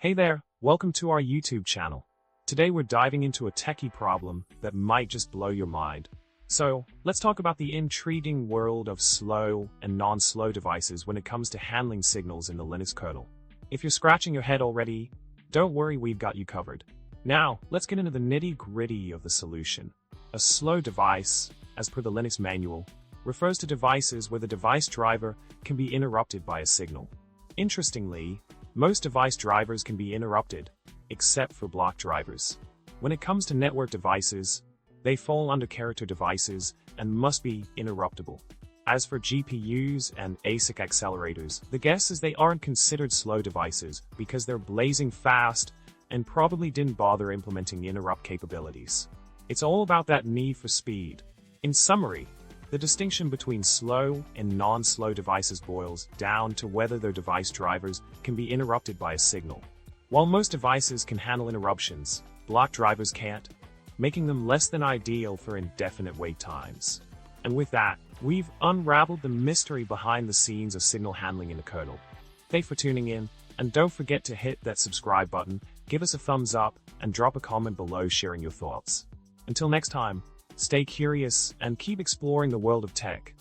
Hey there, welcome to our YouTube channel. Today we're diving into a techie problem that might just blow your mind. So, let's talk about the intriguing world of slow and non-slow devices when it comes to handling signals in the Linux kernel. If you're scratching your head already, don't worry, we've got you covered. Now, let's get into the nitty-gritty of the solution. A slow device, as per the Linux manual, refers to devices where the device driver can be interrupted by a signal. Interestingly, most device drivers can be interrupted, except for block drivers. When it comes to network devices, they fall under character devices and must be interruptible. As for GPUs and ASIC accelerators, the guess is they aren't considered slow devices because they're blazing fast and probably didn't bother implementing interrupt capabilities. It's all about that need for speed. In summary, the distinction between slow and non-slow devices boils down to whether their device drivers can be interrupted by a signal. While most devices can handle interruptions, block drivers can't, making them less than ideal for indefinite wait times. And with that, we've unraveled the mystery behind the scenes of signal handling in the kernel. Thanks for tuning in, and don't forget to hit that subscribe button, give us a thumbs up, and drop a comment below sharing your thoughts. Until next time, stay curious and keep exploring the world of tech.